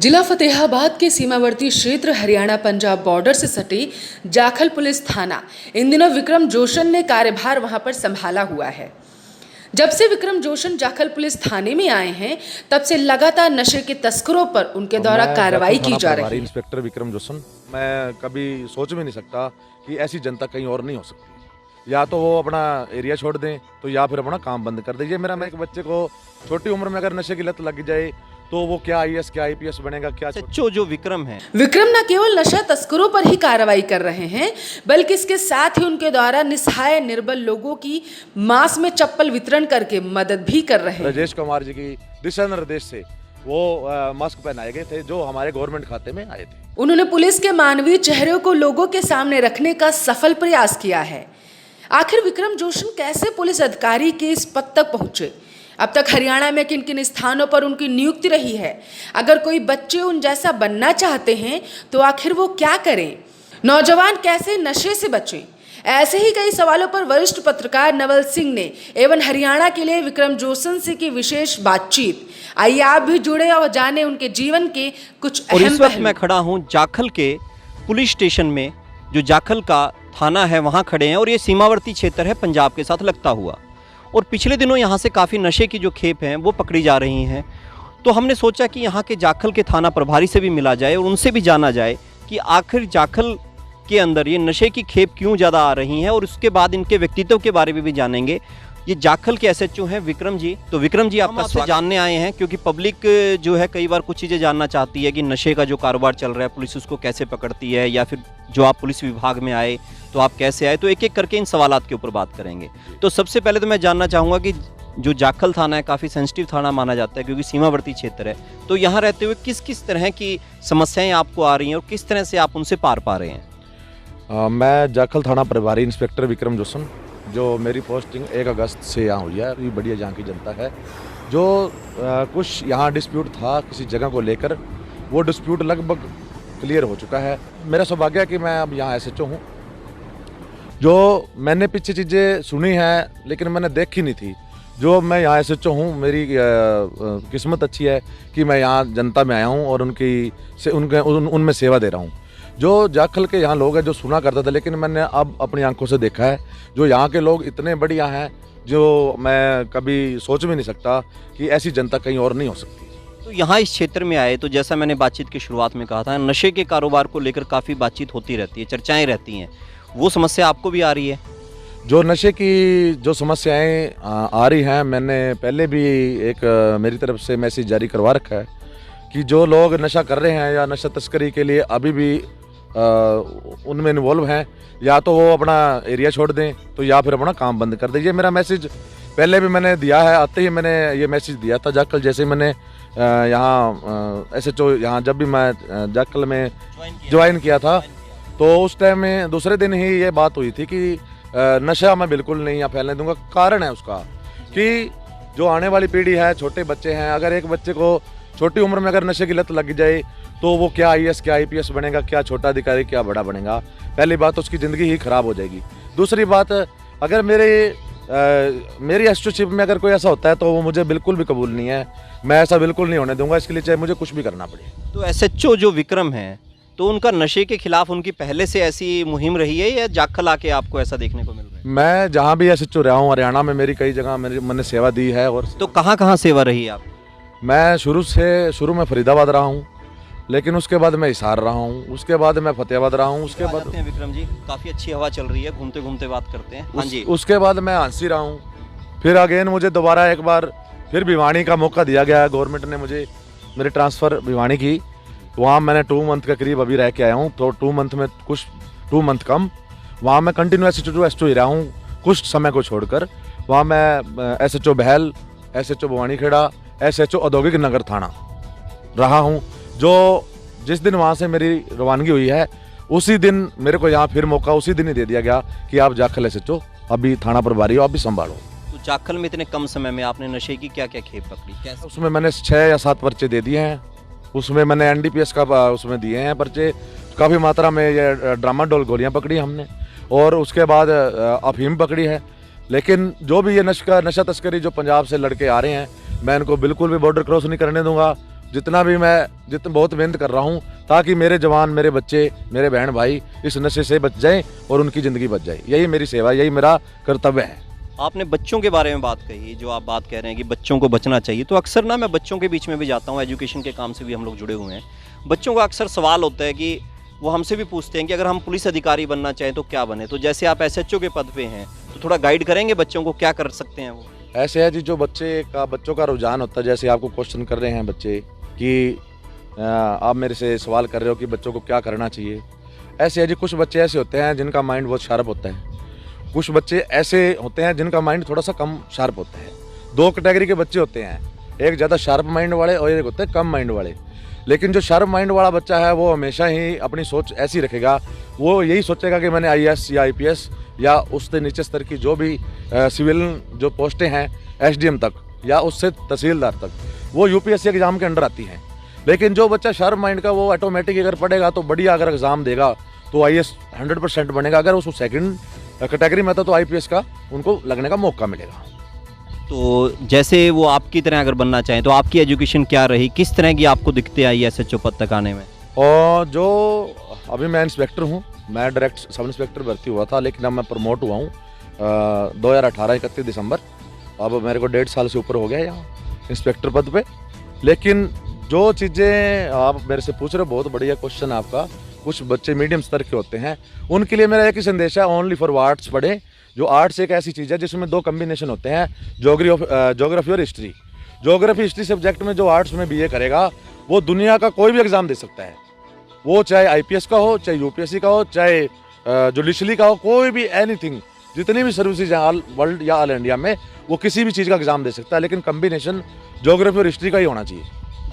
जिला फतेहाबाद के सीमावर्ती क्षेत्र हरियाणा पंजाब बॉर्डर से सटे जाखल पुलिस थाना इन दिनों विक्रम जोशन ने कार्यभार वहां पर संभाला हुआ है। जब से विक्रम जोशन जाखल पुलिस थाने में आए हैं तब से लगातार नशे के तस्करों पर उनके द्वारा कार्रवाई की जा रही है। इंस्पेक्टर विक्रम जोशन, मैं कभी सोच भी नहीं सकता कि ऐसी जनता कहीं और नहीं हो सकती। या तो वो अपना एरिया छोड़ दें तो या फिर अपना काम बंद कर दीजिए। मैं एक बच्चे को छोटी उम्र में अगर नशे की लत लग जाए तो वो क्या आईएएस क्या आईपीएस बनेगा, क्या सच्चो जो विक्रम है। विक्रम न केवल नशा तस्करों पर ही कार्रवाई कर रहे हैं बल्कि इसके साथ ही उनके द्वारा निस्सहाय निर्बल लोगों की मांस में चप्पल वितरण करके मदद भी कर रहे हैं। राजेश कुमार जी की दिशा निर्देश से वो मास्क पहनाए गए थे जो हमारे गवर्नमेंट खाते में आए थे। उन्होंने पुलिस के मानवीय चेहरे को लोगों के सामने रखने का सफल प्रयास किया है। आखिर विक्रम जोशन कैसे पुलिस अधिकारी के इस पद तक पहुंचे? अब तक हरियाणा में किन किन स्थानों पर उनकी नियुक्ति रही है? अगर कोई बच्चे उन जैसा बनना चाहते हैं तो आखिर वो क्या करें? नौजवान कैसे नशे से बचें? ऐसे ही कई सवालों पर वरिष्ठ पत्रकार नवल सिंह ने एवं हरियाणा के लिए विक्रम जोशन से की विशेष बातचीत। आइए आप भी जुड़े और जाने उनके जीवन के कुछ और अहम इस वक्त पहलू। मैं खड़ा हूं जाखल के पुलिस स्टेशन में, जो जाखल का थाना है वहां खड़े हैं और ये सीमावर्ती क्षेत्र है पंजाब के साथ लगता हुआ। और पिछले दिनों यहाँ से काफ़ी नशे की जो खेप हैं वो पकड़ी जा रही हैं। तो हमने सोचा कि यहाँ के जाखल के थाना प्रभारी से भी मिला जाए और उनसे भी जाना जाए कि आखिर जाखल के अंदर ये नशे की खेप क्यों ज़्यादा आ रही हैं, और उसके बाद इनके व्यक्तित्व के बारे में भी जानेंगे। ये जाखल के एसएचओ हैं विक्रम जी। तो विक्रम जी, आप आपसे जानने आए हैं क्योंकि पब्लिक जो है कई बार कुछ चीज़ें जानना चाहती है कि नशे का जो कारोबार चल रहा है पुलिस उसको कैसे पकड़ती है, या फिर जो आप पुलिस विभाग में आए तो आप कैसे आए। तो एक एक करके इन सवालात के ऊपर बात करेंगे। तो सबसे पहले तो मैं जानना चाहूँगा कि जो जाखल थाना है काफ़ी सेंसिटिव थाना माना जाता है क्योंकि सीमावर्ती क्षेत्र है, तो यहाँ रहते हुए किस किस तरह की समस्याएं आपको आ रही हैं और किस तरह से आप उनसे पार पा रहे हैं? मैं जाखल थाना प्रभारी इंस्पेक्टर विक्रम जोशन, जो मेरी पोस्टिंग 1 अगस्त से यहाँ हुई है। ये बढ़िया यहाँ की जनता है। जो कुछ यहाँ डिस्प्यूट था किसी जगह को लेकर, वो डिस्प्यूट लगभग क्लियर हो चुका है। मेरा सौभाग्य है कि मैं अब यहाँ एसएचओ हूँ। जो मैंने पीछे चीज़ें सुनी हैं लेकिन मैंने देखी नहीं थी, जो मैं यहाँ एसएचओ हूँ, मेरी किस्मत अच्छी है कि मैं यहाँ जनता में आया हूँ और उनमें सेवा दे रहा हूँ। जो जाखल के यहाँ लोग हैं जो सुना करता था, लेकिन मैंने अब अपनी आंखों से देखा है जो यहाँ के लोग इतने बढ़िया हैं जो मैं कभी सोच भी नहीं सकता कि ऐसी जनता कहीं और नहीं हो सकती। तो यहाँ इस क्षेत्र में आए तो जैसा मैंने बातचीत की शुरुआत में कहा था, नशे के कारोबार को लेकर काफ़ी बातचीत होती रहती है, चर्चाएं रहती हैं। वो समस्या आपको भी आ रही है? जो नशे की जो समस्याएं आ रही हैं, मैंने पहले भी एक मेरी तरफ से मैसेज जारी करवा रखा है कि जो लोग नशा कर रहे हैं या नशा तस्करी के लिए अभी भी उनमें इन्वॉल्व हैं, या तो वो अपना एरिया छोड़ दें तो या फिर अपना काम बंद कर दीजिए। मेरा मैसेज पहले भी मैंने दिया है, आते ही मैंने ये मैसेज दिया था जाखल। जैसे मैंने यहाँ एसएचओ यहाँ जब भी मैं जाखल में ज्वाइन किया था तो उस टाइम में दूसरे दिन ही ये बात हुई थी कि नशा मैं बिल्कुल नहीं यहाँ फैलने दूंगा। कारण है उसका कि जो आने वाली पीढ़ी है, छोटे बच्चे हैं, अगर एक बच्चे को छोटी उम्र में अगर नशे की लत लग जाए तो वो क्या आईएएस क्या आईपीएस बनेगा, क्या छोटा अधिकारी क्या बड़ा बनेगा। पहली बात उसकी ज़िंदगी ही खराब हो जाएगी। दूसरी बात, अगर मेरी एसोसिएशिप में अगर कोई ऐसा होता है तो वो मुझे बिल्कुल भी कबूल नहीं है। मैं ऐसा बिल्कुल नहीं होने दूंगा, इसके लिए चाहे मुझे कुछ भी करना पड़े। तो एसएचओ जो विक्रम है, तो उनका नशे के खिलाफ उनकी पहले से ऐसी मुहिम रही है या जाखल आके आपको ऐसा देखने को मिल रहा है? मैं जहाँ भी एसएचओ रहा हूँ हरियाणा में, मेरी कई जगह मैंने सेवा दी है। और तो कहाँ कहाँ सेवा रही है आप? मैं शुरू में फरीदाबाद रहा हूँ, लेकिन उसके बाद मैं हिसार रहा हूँ, उसके बाद मैं फतेहाबाद रहा हूँ, उसके बाद विक्रम जी काफ़ी अच्छी हवा चल रही है, घूमते घूमते बात करते हैं। हाँ जी। उसके बाद मैं हांसी रहा हूँ। फिर अगेन मुझे दोबारा एक बार फिर भिवानी का मौका दिया गया है। गवर्नमेंट ने मुझे मेरी ट्रांसफ़र भिवानी की, वहाँ मैंने 2 मंथ के करीब अभी रह के आया हूँ। तो 2 मंथ में कुछ 2 मंथ कम वहाँ मैं कंटिन्यू एसएचओ ही रहा हूँ, कुछ समय को छोड़कर। वहाँ मैं एसएचओ बहल, एसएचओ भवानी खेड़ा, एसएचओ औद्योगिक नगर थाना रहा हूँ। जो जिस दिन वहाँ से मेरी रवानगी हुई है उसी दिन मेरे को यहाँ फिर मौका उसी दिन ही दे दिया गया कि आप जाखल एसएचओ अभी थाना प्रभारी हो, आप भी संभालो। तो जाखल में इतने कम समय में आपने नशे की क्या क्या खेप पकड़ी? कैसे? उसमें मैंने 6 या 7 पर्चे दे दिए हैं। उसमें मैंने एनडीपीएस का उसमें दिए हैं पर्चे। काफ़ी मात्रा में ये ड्रामाडोल गोलियाँ पकड़ी हमने, और उसके बाद अफीम पकड़ी है। लेकिन जो भी ये नशा तस्करी जो पंजाब से लड़के आ रहे हैं, मैं इनको बिल्कुल भी बॉर्डर क्रॉस नहीं करने दूंगा। जितना बहुत मेहनत कर रहा हूँ ताकि मेरे जवान, मेरे बच्चे, मेरे बहन भाई इस नशे से बच जाएं और उनकी ज़िंदगी बच जाए। यही मेरी सेवा, यही मेरा कर्तव्य है। आपने बच्चों के बारे में बात कही, जो आप बात कह रहे हैं कि बच्चों को बचना चाहिए, तो अक्सर ना मैं बच्चों के बीच में भी जाता हूँ, एजुकेशन के काम से भी हम लोग जुड़े हुए हैं। बच्चों का अक्सर सवाल होता है कि वो हमसे भी पूछते हैं कि अगर हम पुलिस अधिकारी बनना चाहें तो क्या बने। तो जैसे आप SHO के पद पे हैं, तो थोड़ा गाइड करेंगे बच्चों को, क्या कर सकते हैं वो? ऐसे है जी, जो बच्चों का रुझान होता है, जैसे आपको क्वेश्चन कर रहे हैं बच्चे कि आप मेरे से सवाल कर रहे हो कि बच्चों को क्या करना चाहिए। ऐसे है जी, कुछ बच्चे ऐसे होते हैं जिनका माइंड बहुत शार्प होता है, कुछ बच्चे ऐसे होते हैं जिनका माइंड थोड़ा सा कम शार्प होता है। दो कैटेगरी के बच्चे होते हैं, एक ज़्यादा शार्प माइंड वाले और एक होते हैं कम माइंड वाले। लेकिन जो शार्प माइंड वाला बच्चा है वो हमेशा ही अपनी सोच ऐसी रखेगा, वो यही सोचेगा कि मैंने IAS या IPS या उससे नीचे स्तर की जो भी सिविल जो पोस्टें हैं SDM तक या उससे तहसीलदार तक, वो UPSC एग्ज़ाम के अंडर आती हैं। लेकिन जो बच्चा शार्प माइंड का, वो ऑटोमेटिक अगर पढ़ेगा तो बढ़िया, अगर एग्ज़ाम देगा तो IAS 100% बनेगा। अगर उसको सेकंड कैटेगरी में था तो IPS का उनको लगने का मौका मिलेगा। तो जैसे वो आपकी तरह अगर बनना चाहें तो आपकी एजुकेशन क्या रही, किस तरह की आपको दिक्कतें आई SHO पद तक आने में? और जो अभी मैं इंस्पेक्टर हूँ, मैं डायरेक्ट सब इंस्पेक्टर भर्ती हुआ था, लेकिन अब मैं प्रमोट हुआ हूँ 2018 31 दिसंबर। अब मेरे को 1.5 साल से ऊपर हो गया यहाँ इंस्पेक्टर पद पे। लेकिन जो चीज़ें आप मेरे से पूछ रहे हो, बहुत बढ़िया क्वेश्चन आपका। कुछ बच्चे मीडियम स्तर के होते हैं, उनके लिए मेरा एक ही संदेश है, ओनली फॉर आर्ट्स पढ़ें। जो आर्ट्स एक ऐसी चीज़ है जिसमें दो कम्बिनेशन होते हैं, ज्योग्राफी और हिस्ट्री। ज्योग्राफी हिस्ट्री सब्जेक्ट में जो आर्ट्स में BA करेगा वो दुनिया का कोई भी एग्ज़ाम दे सकता है, वो चाहे IPS का हो, चाहे UPSC का हो, चाहे जुडिशली का हो, कोई भी एनीथिंग, जितनी भी सर्विसेज हैं ऑल वर्ल्ड या ऑल इंडिया में, वो किसी भी चीज़ का एग्ज़ाम दे सकता है। लेकिन कम्बिनेशन ज्योग्राफी और हिस्ट्री का ही होना चाहिए।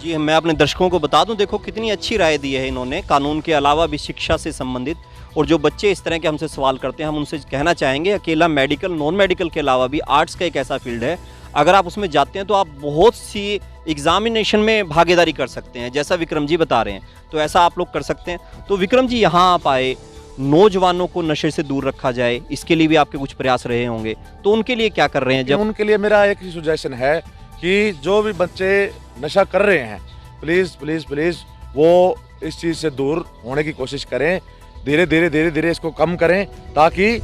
जी, मैं अपने दर्शकों को बता दूं, देखो कितनी अच्छी राय दी है इन्होंने, कानून के अलावा भी शिक्षा से संबंधित। और जो बच्चे इस तरह के हमसे सवाल करते हैं, हम उनसे कहना चाहेंगे अकेला मेडिकल, नॉन मेडिकल के अलावा भी आर्ट्स का एक ऐसा फील्ड है, अगर आप उसमें जाते हैं तो आप बहुत सी एग्जामिनेशन में भागीदारी कर सकते हैं, जैसा विक्रम जी बता रहे हैं। तो ऐसा आप लोग कर सकते हैं। तो विक्रम जी, यहाँ आप आए, नौजवानों को नशे से दूर रखा जाए, इसके लिए भी आपके कुछ प्रयास रहे होंगे, तो उनके लिए क्या कर रहे हैं? जब उनके लिए मेरा एक ही सुजेशन है कि जो भी बच्चे नशा कर रहे हैं, प्लीज़ प्लीज़ प्लीज़ वो इस चीज़ से दूर होने की कोशिश करें। धीरे धीरे इसको कम करें, ताकि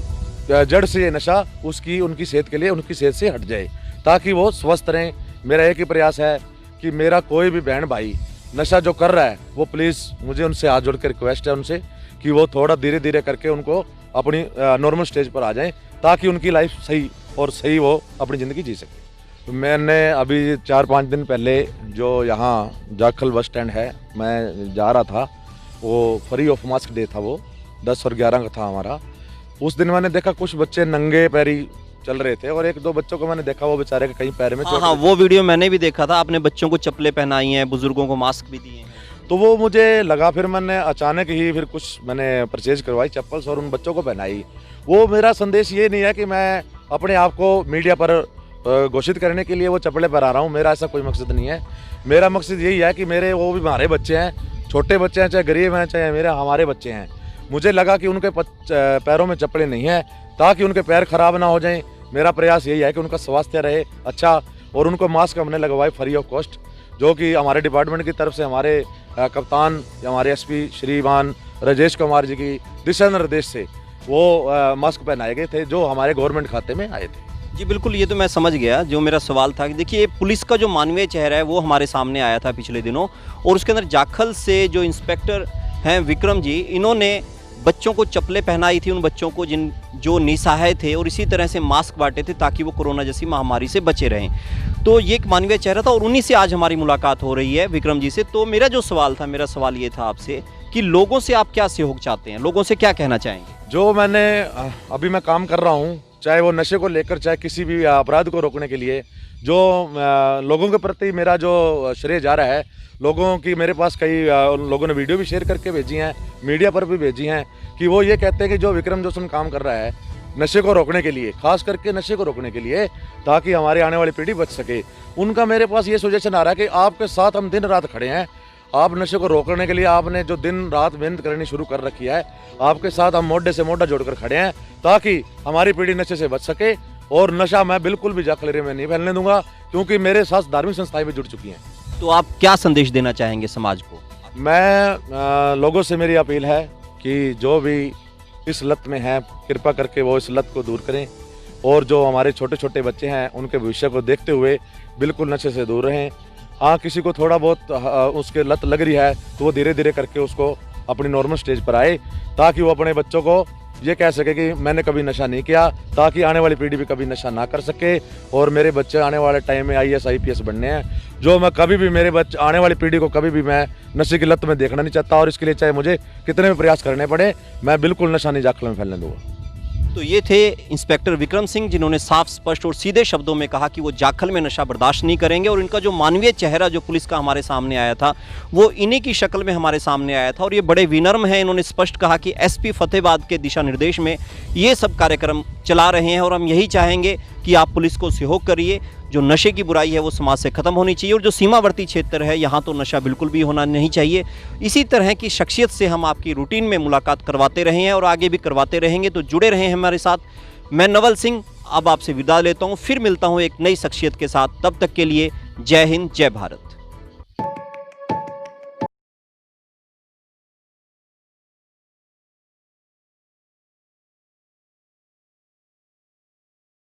जड़ से ये नशा उनकी सेहत के लिए, उनकी सेहत से हट जाए, ताकि वो स्वस्थ रहें। मेरा एक ही प्रयास है कि मेरा कोई भी बहन भाई नशा जो कर रहा है, वो प्लीज़, मुझे उनसे हाथ जोड़ के रिक्वेस्ट है उनसे कि वो थोड़ा धीरे धीरे करके उनको अपनी नॉर्मल स्टेज पर आ जाएं, ताकि उनकी लाइफ सही वो अपनी ज़िंदगी जी सके। तो मैंने अभी 4-5 दिन पहले जो यहाँ जाखल बस स्टैंड है, मैं जा रहा था, वो फ्री ऑफ मास्क डे था, वो 10 और 11 का था हमारा। उस दिन मैंने देखा कुछ बच्चे नंगे पैरी चल रहे थे, और 1-2 बच्चों को मैंने देखा वो बेचारे के कहीं पैर में चोट। हाँ, वो वीडियो मैंने भी देखा था, आपने बच्चों को चप्पलें पहनाई हैं, बुजुर्गों को मास्क भी दिए हैं। तो वो मुझे लगा, फिर मैंने अचानक ही फिर कुछ मैंने परचेज करवाई चप्पल्स और उन बच्चों को पहनाई। वो मेरा संदेश ये नहीं है कि मैं अपने आप को मीडिया पर घोषित करने के लिए वो चप्पलें पहना रहा हूँ, मेरा ऐसा कोई मकसद नहीं है। मेरा मकसद यही है कि वो भी हमारे बच्चे हैं, छोटे बच्चे हैं, चाहे गरीब हैं, चाहे हमारे बच्चे हैं। मुझे लगा कि उनके पैरों में चप्पलें नहीं हैं, ताकि उनके पैर खराब ना हो जाएं। मेरा प्रयास यही है कि उनका स्वास्थ्य रहे अच्छा, और उनको मास्क हमने लगवाए फ्री ऑफ कॉस्ट, जो कि हमारे डिपार्टमेंट की तरफ से हमारे कप्तान, हमारे SP श्रीमान राजेश कुमार जी की दिशा निर्देश से वो मास्क पहनाए गए थे, जो हमारे गवर्नमेंट खाते में आए थे। जी बिल्कुल, ये तो मैं समझ गया। जो मेरा सवाल था कि देखिए, पुलिस का जो मानवीय चेहरा है वो हमारे सामने आया था पिछले दिनों, और उसके अंदर जाखल से जो इंस्पेक्टर हैं विक्रम जी, इन्होंने बच्चों को चप्पलें पहनाई थी, उन बच्चों को जो निसहाय थे, और इसी तरह से मास्क बांटे थे ताकि वो कोरोना जैसी महामारी से बचे रहें। तो ये एक मानवीय चेहरा था, और उन्हीं से आज हमारी मुलाकात हो रही है, विक्रम जी से। तो मेरा जो सवाल था, मेरा सवाल ये था आपसे कि लोगों से आप क्या सहयोग चाहते हैं, लोगों से क्या कहना चाहेंगे? जो मैंने अभी मैं काम कर रहा हूँ, चाहे वो नशे को लेकर, चाहे किसी भी अपराध को रोकने के लिए, जो लोगों के प्रति मेरा जो श्रेय जा रहा है, लोगों की मेरे पास कई लोगों ने वीडियो भी शेयर करके भेजी हैं, मीडिया पर भी भेजी हैं, कि वो ये कहते हैं कि जो विक्रम जोशन काम कर रहा है नशे को रोकने के लिए, खास करके नशे को रोकने के लिए, ताकि हमारे आने वाली पीढ़ी बच सके, उनका मेरे पास ये सजेशन आ रहा है कि आपके साथ हम दिन रात खड़े हैं। आप नशे को रोकने के लिए आपने जो दिन रात मेहनत करनी शुरू कर रखी है, आपके साथ हम मोढे से मोढा जोड़कर खड़े हैं, ताकि हमारी पीढ़ी नशे से बच सके। और नशा मैं बिल्कुल भी जाखल एरिया में नहीं फैलने दूंगा, क्योंकि मेरे साथ धार्मिक संस्थाएं भी जुड़ चुकी हैं। तो आप क्या संदेश देना चाहेंगे समाज को? मैं लोगों से मेरी अपील है कि जो भी इस लत में हैं कृपा करके वो इस लत को दूर करें, और जो हमारे छोटे छोटे बच्चे हैं उनके भविष्य को देखते हुए बिल्कुल नशे से दूर रहें। हाँ, किसी को थोड़ा बहुत उसके लत लग रही है तो वो धीरे धीरे करके उसको अपनी नॉर्मल स्टेज पर आए, ताकि वो अपने बच्चों को ये कह सके कि मैंने कभी नशा नहीं किया, ताकि आने वाली पीढ़ी भी कभी नशा ना कर सके। और मेरे बच्चे आने वाले टाइम में IAS IPS बनने हैं, जो मैं कभी भी मेरे बच्चे आने वाली पीढ़ी को कभी भी मैं नशे की लत में देखना नहीं चाहता, और इसके लिए चाहे मुझे कितने भी प्रयास करने पड़े, मैं बिल्कुल नशा नहीं जाखल में फैलने दूंगा। तो ये थे इंस्पेक्टर विक्रम सिंह, जिन्होंने साफ, स्पष्ट और सीधे शब्दों में कहा कि वो जाखल में नशा बर्दाश्त नहीं करेंगे। और इनका जो मानवीय चेहरा जो पुलिस का हमारे सामने आया था, वो इन्हीं की शक्ल में हमारे सामने आया था। और ये बड़े विनम्र हैं, इन्होंने स्पष्ट कहा कि SP फतेहाबाद के दिशा निर्देश में ये सब कार्यक्रम चला रहे हैं, और हम यही चाहेंगे कि आप पुलिस को सहयोग करिए। जो नशे की बुराई है वो समाज से ख़त्म होनी चाहिए, और जो सीमावर्ती क्षेत्र है यहाँ तो नशा बिल्कुल भी होना नहीं चाहिए। इसी तरह की शख्सियत से हम आपकी रूटीन में मुलाकात करवाते रहे हैं और आगे भी करवाते रहेंगे, तो जुड़े रहें हमारे साथ। मैं नवल सिंह अब आपसे विदा लेता हूँ, फिर मिलता हूँ एक नई शख्सियत के साथ। तब तक के लिए जय हिंद, जय भारत।